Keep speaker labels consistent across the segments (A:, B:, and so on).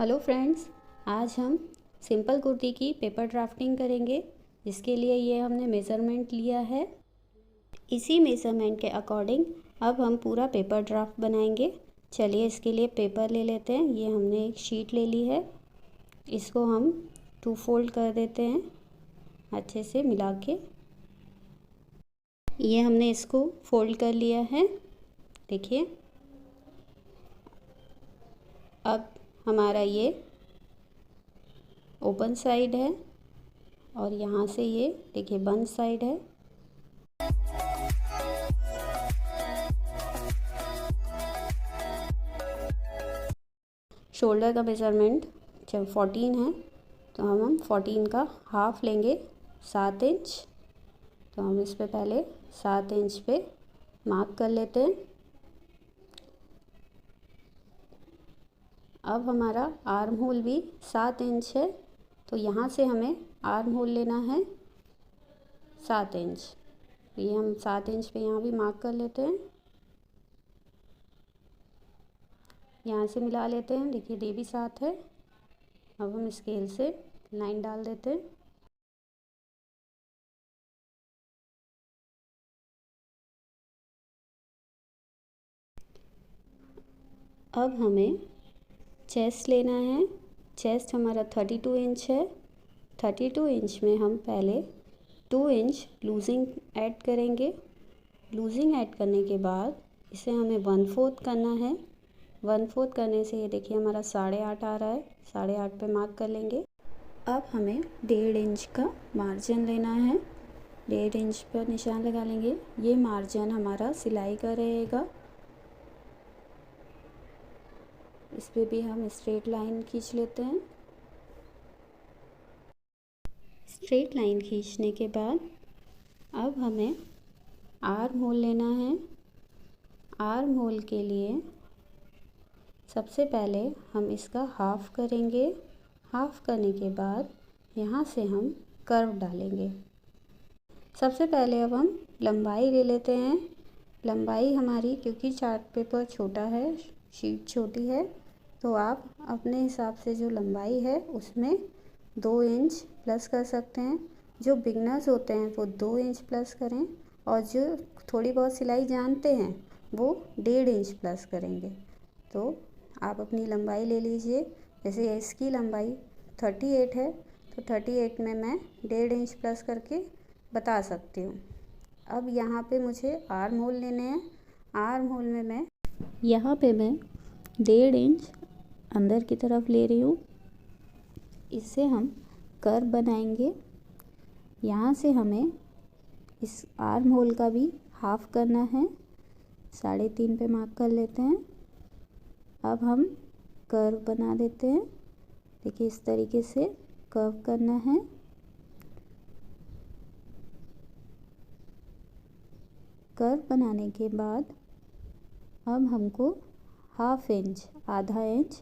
A: Hello friends, आज हम simple kurti की पेपर ड्राफ्टिंग करेंगे। जिसके लिए ये हमने मेज़रमेंट लिया है। इसी मेज़रमेंट के अकॉर्डिंग अब हम पूरा पेपर ड्राफ्ट बनाएंगे। चलिए इसके लिए पेपर ले लेते हैं। ये हमने एक शीट ले ली है, इसको हम 2 फोल्ड कर देते हैं अच्छे से मिला के। ये हमने इसको फोल्ड कर लिया है, देखिए। अब हमारा ये ओपन साइड है और यहाँ से ये देखिए बंद साइड है। शोल्डर का मेज़रमेंट जब 14 है तो हम 14 का हाफ लेंगे, 7 इंच। तो हम इस पे पहले 7 इंच पे मार्क कर लेते हैं। अब हमारा आर्म होल भी 7 इंच है, तो यहाँ से हमें आर्म होल लेना है 7 इंच। ये हम 7 इंच पे यहाँ भी मार्क कर लेते हैं। यहाँ से मिला लेते हैं, देखिए ये भी 7 है। अब हम स्केल से लाइन डाल देते हैं। अब हमें चेस्ट लेना है। चेस्ट हमारा 32 इंच है। 32 इंच में हम पहले 2 इंच लूजिंग ऐड करेंगे। लूजिंग ऐड करने के बाद इसे हमें 1/4 करना है। 1/4 करने से ये देखिए हमारा 8.5 आ रहा है। 8.5 पे मार्क कर लेंगे। अब हमें 1.5 इंच का मार्जिन लेना है। 1.5 इंच पर निशान लगा लेंगे। ये मार्जिन हमारा सिलाई का रहेगा। इस पे भी हम स्ट्रेट लाइन खींच लेते हैं। स्ट्रेट लाइन खींचने के बाद अब हमें आर्म होल लेना है। आर्म होल के लिए सबसे पहले हम इसका हाफ करेंगे। हाफ करने के बाद यहाँ से हम कर्व डालेंगे। सबसे पहले अब हम लंबाई ले लेते हैं। लंबाई हमारी, क्योंकि चार्ट पेपर छोटा है, शीट छोटी है, तो आप अपने हिसाब से जो लंबाई है उसमें 2 इंच प्लस कर सकते हैं। जो बिगनर्स होते हैं वो 2 इंच प्लस करें, और जो थोड़ी बहुत सिलाई जानते हैं वो 1.5 इंच प्लस करेंगे। तो आप अपनी लंबाई ले लीजिए। जैसे इसकी लंबाई 38 है, तो 38 में मैं 1.5 इंच प्लस करके बता सकती हूँ। अब यहाँ पे मुझे आर्म होल लेने हैं। आर्म होल में मैं यहाँ पे मैं 1.5 इंच अंदर की तरफ ले रही हूँ। इससे हम कर्व बनाएंगे। यहाँ से हमें इस आर्म होल का भी हाफ करना है। 3.5 पे मार्क कर लेते हैं। अब हम कर्व बना देते हैं। देखिए इस तरीके से कर्व करना है। कर्व बनाने के बाद अब हमको हाफ इंच, आधा इंच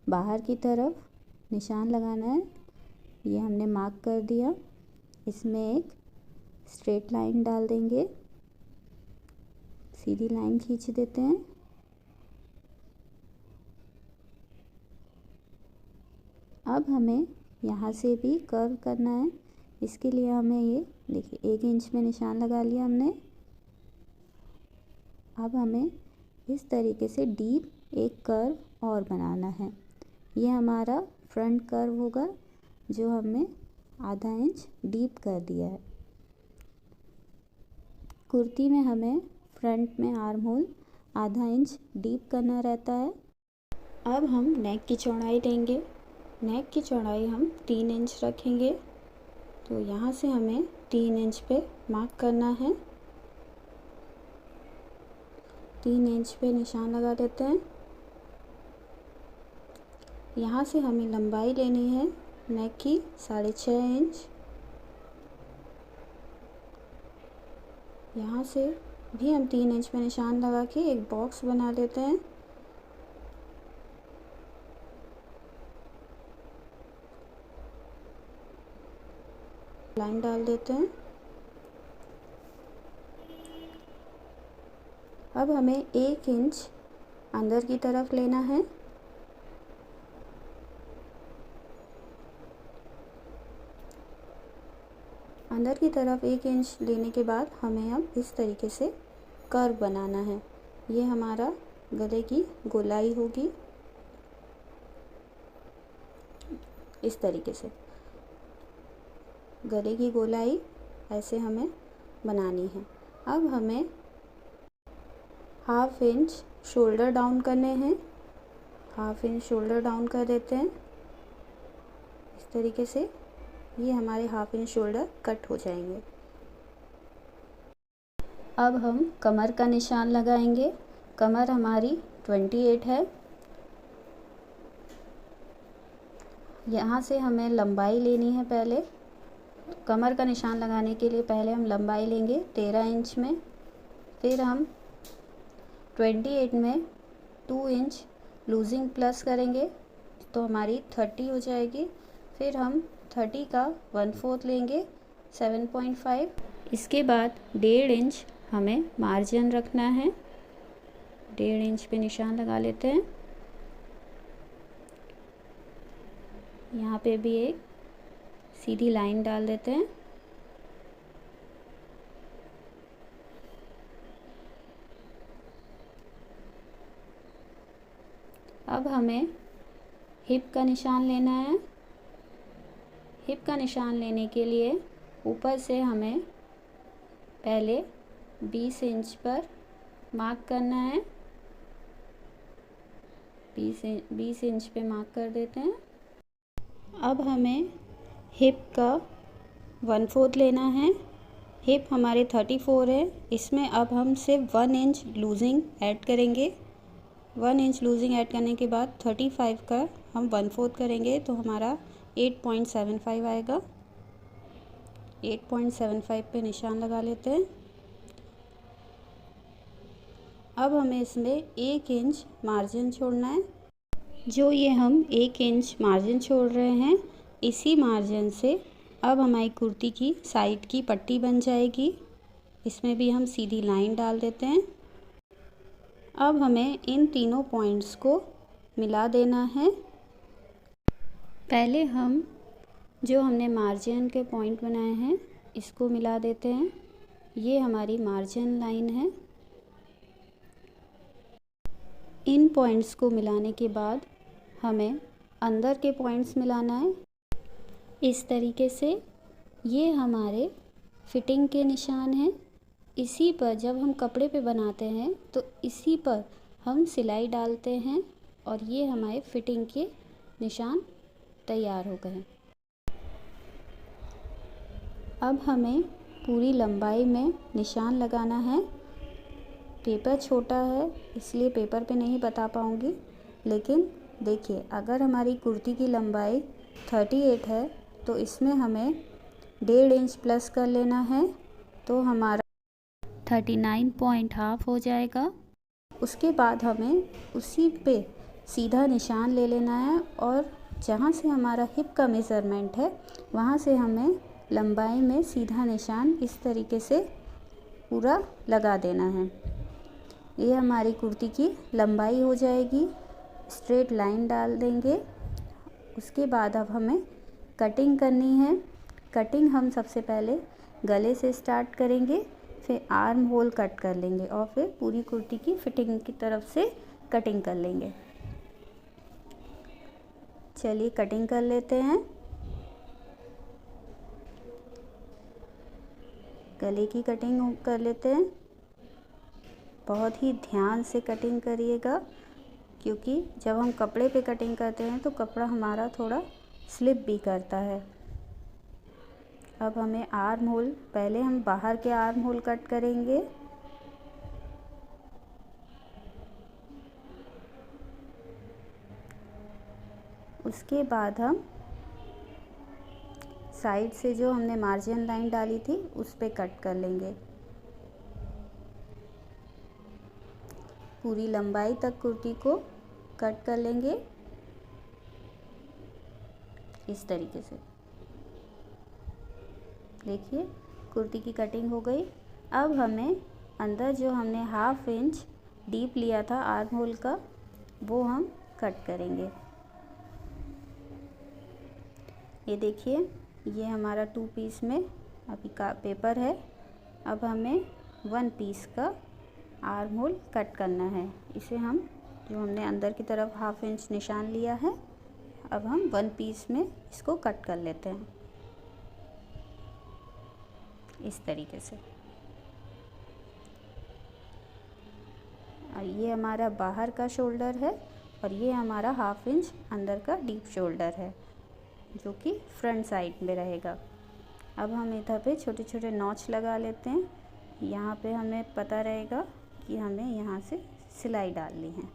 A: बाहर की तरफ निशान लगाना है। ये हमने मार्क कर दिया। इसमें एक स्ट्रेट लाइन डाल देंगे, सीधी लाइन खींच देते हैं। अब हमें यहाँ से भी कर्व करना है। इसके लिए हमें ये देखिए 1 इंच में निशान लगा लिया हमने। अब हमें इस तरीके से डीप एक कर्व और बनाना है। ये हमारा फ्रंट कर्व होगा, जो हमने आधा इंच डीप कर दिया है। कुर्ती में हमें फ्रंट में आर्म होल आधा इंच डीप करना रहता है। अब हम नेक की चौड़ाई लेंगे। नेक की चौड़ाई हम 3 इंच रखेंगे। तो यहाँ से हमें 3 इंच पे मार्क करना है। 3 इंच पे निशान लगा देते हैं। यहाँ से हमें लंबाई लेनी है नेक की 6.5 इंच। यहाँ से भी हम 3 इंच पे निशान लगा के एक बॉक्स बना लेते हैं। लाइन डाल देते हैं। अब हमें 1 इंच अंदर की तरफ लेना है। अंदर की तरफ 1 इंच लेने के बाद हमें अब इस तरीके से कर्व बनाना है। ये हमारा गले की गोलाई होगी, इस तरीके से गले की गोलाई ऐसे हमें बनानी है। अब हमें 1/2 इंच शोल्डर डाउन करने हैं। 1/2 इंच शोल्डर डाउन कर देते हैं इस तरीके से। ये हमारे 1/2 इंच शोल्डर कट हो जाएंगे। अब हम कमर का निशान लगाएंगे। कमर हमारी 28 है। यहाँ से हमें लंबाई लेनी है। पहले कमर का निशान लगाने के लिए पहले हम लंबाई लेंगे 13 इंच में, फिर हम 28 में 2 इंच लूजिंग प्लस करेंगे तो हमारी 30 हो जाएगी। फिर हम 30 का 1/4 लेंगे 7.5। इसके बाद 1.5 इंच हमें मार्जिन रखना है। 1.5 इंच पे निशान लगा लेते हैं। यहाँ पे भी एक सीधी लाइन डाल देते हैं। अब हमें हिप का निशान लेना है। हिप का निशान लेने के लिए ऊपर से हमें पहले 20 इंच पर मार्क करना है। 20 इंच पे मार्क कर देते हैं। अब हमें हिप का 1/4 लेना है। हिप हमारे 34 है। इसमें अब हम सिर्फ 1 इंच लूजिंग ऐड करेंगे। 1 इंच लूजिंग ऐड करने के बाद 35 का हम 1/4 करेंगे तो हमारा 8.75 आएगा। 8.75 पे निशान लगा लेते हैं। अब हमें इसमें 1 इंच मार्जिन छोड़ना है। जो ये हम 1 इंच मार्जिन छोड़ रहे हैं, इसी मार्जिन से अब हमारी कुर्ती की साइड की पट्टी बन जाएगी। इसमें भी हम सीधी लाइन डाल देते हैं। अब हमें इन तीनों पॉइंट्स को मिला देना है। पहले हम जो हमने मार्जिन के पॉइंट बनाए हैं इसको मिला देते हैं। ये हमारी मार्जिन लाइन है। इन पॉइंट्स को मिलाने के बाद हमें अंदर के पॉइंट्स मिलाना है इस तरीके से। ये हमारे फिटिंग के निशान हैं। इसी पर जब हम कपड़े पे बनाते हैं तो इसी पर हम सिलाई डालते हैं और ये हमारे फिटिंग के निशान तैयार हो गए। अब हमें पूरी लंबाई में निशान लगाना है। पेपर छोटा है इसलिए पेपर पे नहीं बता पाऊँगी, लेकिन देखिए अगर हमारी कुर्ती की लंबाई 38 है तो इसमें हमें 1.5 इंच प्लस कर लेना है तो हमारा 39.5 हो जाएगा। उसके बाद हमें उसी पे सीधा निशान ले लेना है और जहाँ से हमारा हिप का मेज़रमेंट है वहाँ से हमें लंबाई में सीधा निशान इस तरीके से पूरा लगा देना है। ये हमारी कुर्ती की लंबाई हो जाएगी। स्ट्रेट लाइन डाल देंगे। उसके बाद अब हमें कटिंग करनी है। कटिंग हम सबसे पहले गले से स्टार्ट करेंगे, फिर आर्म होल कट कर लेंगे और फिर पूरी कुर्ती की फिटिंग की तरफ से कटिंग कर लेंगे। चलिए कटिंग कर लेते हैं। गले की कटिंग कर लेते हैं। बहुत ही ध्यान से कटिंग करिएगा क्योंकि जब हम कपड़े पे कटिंग करते हैं तो कपड़ा हमारा थोड़ा स्लिप भी करता है। अब हमें आर्म होल, पहले हम बाहर के आर्म होल कट करेंगे। उसके बाद हम साइड से जो हमने मार्जिन लाइन डाली थी उस पे कट कर लेंगे। पूरी लंबाई तक कुर्ती को कट कर लेंगे इस तरीके से। देखिए कुर्ती की कटिंग हो गई। अब हमें अंदर जो हमने 1/2 इंच डीप लिया था आर्म होल का वो हम कट करेंगे। ये देखिए ये हमारा 2 पीस में अभी का पेपर है। अब हमें 1 पीस का आर्म होल कट करना है। इसे हम जो हमने अंदर की तरफ 1/2 इंच निशान लिया है, अब हम 1 पीस में इसको कट कर लेते हैं इस तरीके से। ये हमारा बाहर का शोल्डर है और ये हमारा 1/2 इंच अंदर का डीप शोल्डर है जो कि फ्रंट साइड में रहेगा। अब हम इधर पे छोटे छोटे नॉच लगा लेते हैं। यहाँ पे हमें पता रहेगा कि हमें यहाँ से सिलाई डालनी है।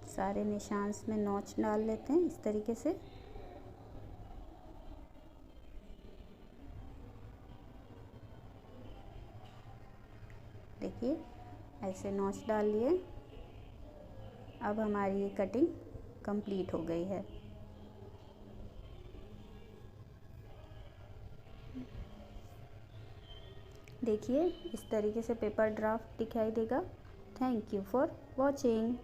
A: सारे निशान्स में नॉच डाल लेते हैं इस तरीके से। देखिए ऐसे नॉच डाल लिए। अब हमारी ये कटिंग कंप्लीट हो गई है। देखिए इस तरीके से पेपर ड्राफ्ट दिखाई देगा। Thank you for watching.